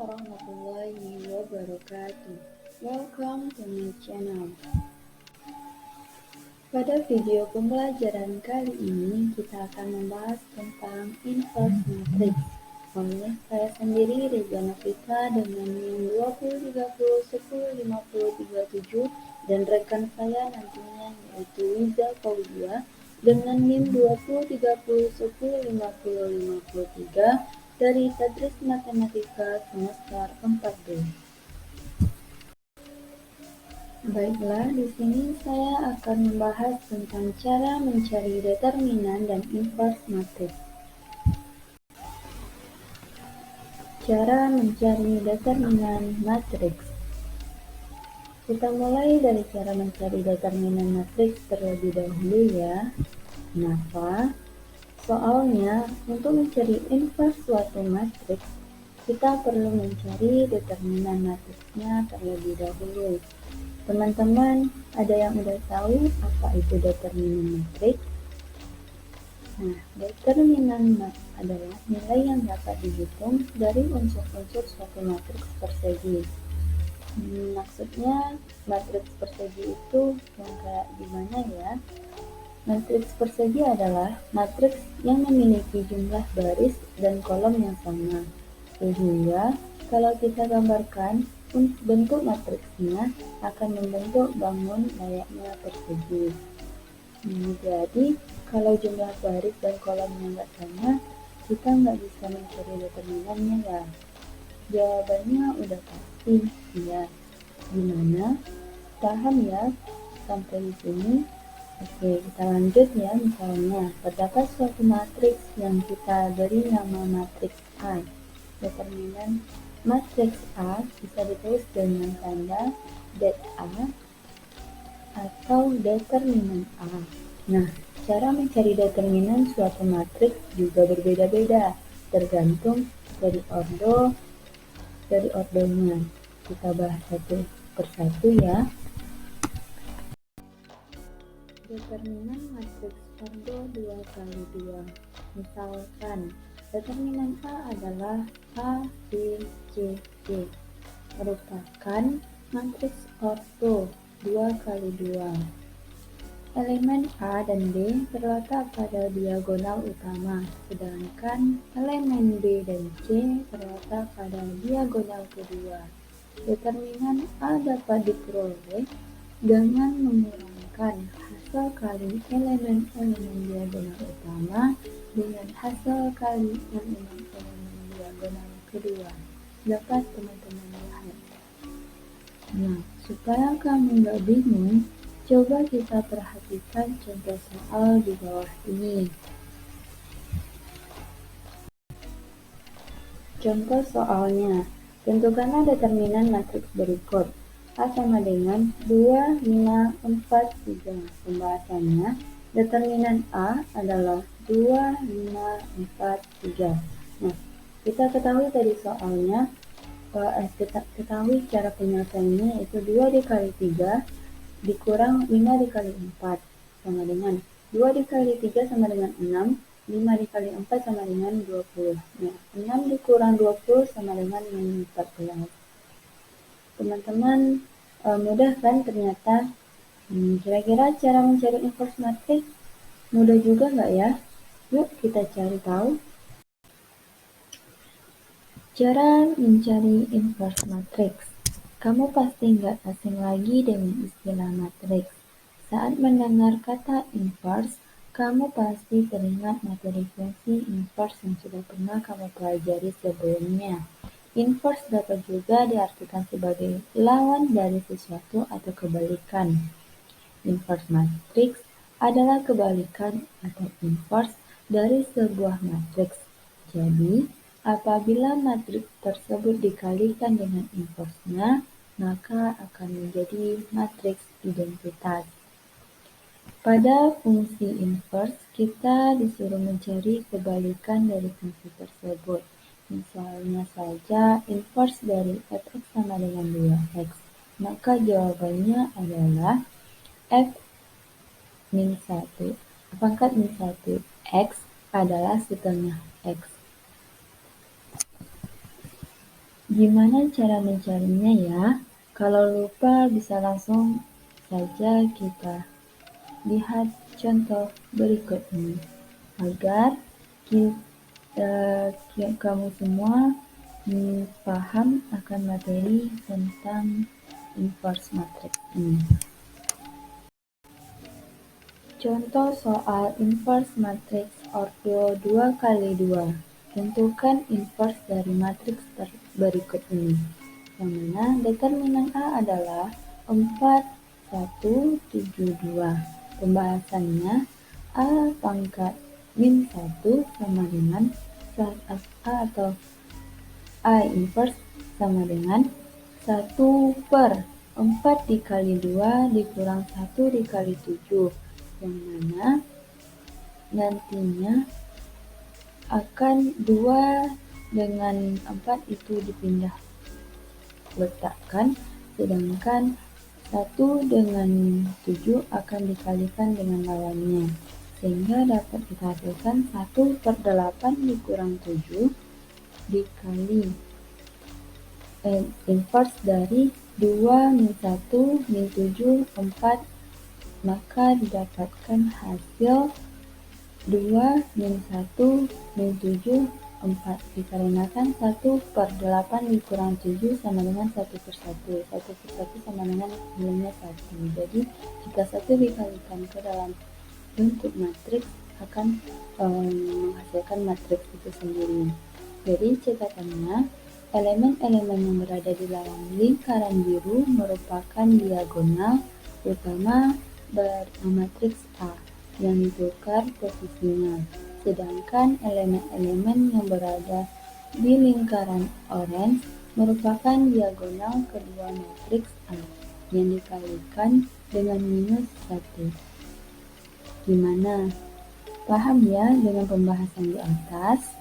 warahmatullahi wabarakatuh. Welcome to my channel. Pada video pembelajaran kali ini kita akan membahas tentang inverse matrix. Oleh saya sendiri Reza Nafisa dengan NIM 2030105037 dan rekan saya nantinya yaitu Wiza Faudia dengan NIM 2030105053 dari Tadris Matematika semester 14. Baiklah, di sini saya akan membahas tentang cara mencari determinan dan inverse matrix. Cara mencari determinan matrix. Kita mulai dari cara mencari determinan matrix terlebih dahulu ya. Kenapa? Soalnya, untuk mencari inverse suatu matrix, kita perlu mencari determinan matriksnya terlebih dahulu. Teman-teman, ada yang udah tahu apa itu determinan matriks? Nah, determinan adalah nilai yang dapat dihitung dari unsur-unsur suatu matriks persegi. Maksudnya, matriks persegi itu yang kayak gimana ya? Matriks persegi adalah matriks yang memiliki jumlah baris dan kolom yang sama. Sehingga, kalau kita gambarkan, bentuk matriksnya akan membentuk bangun layaknya persegi. Jadi, kalau jumlah baris dan kolomnya nggak sama, kita nggak bisa mencari determinannya ya. Jawabannya udah pasti, ya. Gimana? Paham ya sampai di sini? Oke, kita lanjut ya. Misalnya, terdapat suatu matriks yang kita beri nama matriks A. Determinan matriks A bisa ditulis dengan tanda det A atau determinan A. Nah, cara mencari determinan suatu matriks juga berbeda-beda, tergantung dari ordonya. Kita bahas satu persatu ya. Determinan matriks ordo 2x2. Misalkan, determinan A adalah A, B, C, D. Merupakan matriks ordo 2x2. Elemen A dan B terletak pada diagonal utama, sedangkan elemen B dan C terletak pada diagonal kedua. Determinan A dapat diperoleh dengan mengurangi hasil kali elemen-elemen diagonal utama dengan hasil kali elemen-elemen diagonal kedua. Dapat teman-teman lihat. Nah, supaya kamu nggak bingung, coba kita perhatikan contoh soal di bawah ini. Contoh soalnya, tentukanlah determinan matriks berikut. A sama dengan 2, 5, 4, 3. Pembahasannya, determinan A adalah 2, 5, 4, 3. Nah, kita ketahui tadi soalnya, kita ketahui cara penyelesaiannya yaitu 2 dikali 3 dikurang 5 dikali 4 sama dengan 2 dikali 3 sama dengan 6, 5 dikali 4 sama dengan 20. Nah, 6 dikurang 20 sama dengan 14. Teman-teman, mudah kan ternyata? Kira-kira cara mencari inverse matrix mudah juga nggak ya? Yuk kita cari tahu. Cara mencari inverse matrix. Kamu pasti nggak asing lagi dengan istilah matriks. Saat mendengar kata inverse, kamu pasti teringat materi fungsi inverse yang sudah pernah kamu pelajari sebelumnya. Inverse dapat juga diartikan sebagai lawan dari sesuatu atau kebalikan. Inverse matrix adalah kebalikan atau inverse dari sebuah matriks. Jadi, apabila matriks tersebut dikalikan dengan inverse-nya, maka akan menjadi matriks identitas. Pada fungsi inverse, kita disuruh mencari kebalikan dari fungsi tersebut. Misalnya saja, inverse dari fx sama dengan 2x. Maka jawabannya adalah f min 1 pangkat min 1 x adalah setengah x. Gimana cara mencarinya ya? Kalau lupa bisa langsung saja kita lihat contoh berikut ini agar kamu semua paham akan materi tentang inverse matrix ini. Contoh soal inverse matrix ordo 2x2. Tentukan inverse dari matriks berikut ini. Yang mana determinan A adalah 4, 1, 7, 2. Pembahasannya A pangkat min 1 sama dengan A atau A inverse sama dengan 1 per 4 dikali 2 dikurang 1 dikali 7. Yang mana nantinya akan 2 dengan 4 itu dipindah letakkan, sedangkan 1 dengan 7 akan dikalikan dengan lawannya, sehingga dapat kita hasilkan 1 per 8 dikurang 7 dikali inverse dari 2 min 1 min 7 4, maka didapatkan hasil 2 min 1 min 7 4 dikarenakan 1 per 8 dikurang 7 sama dengan 1 per 1. 1 per 1 sama dengan nilainya 1. Jadi jika 1 dikalikan ke dalam bentuk matriks akan menghasilkan matriks itu sendiri. Jadi catatannya, elemen-elemen yang berada di dalam lingkaran biru merupakan diagonal utama matriks A yang ditukar posisinya, sedangkan elemen-elemen yang berada di lingkaran orange merupakan diagonal kedua matriks A yang dikalikan dengan minus 1. Gimana? Paham ya dengan pembahasan di atas?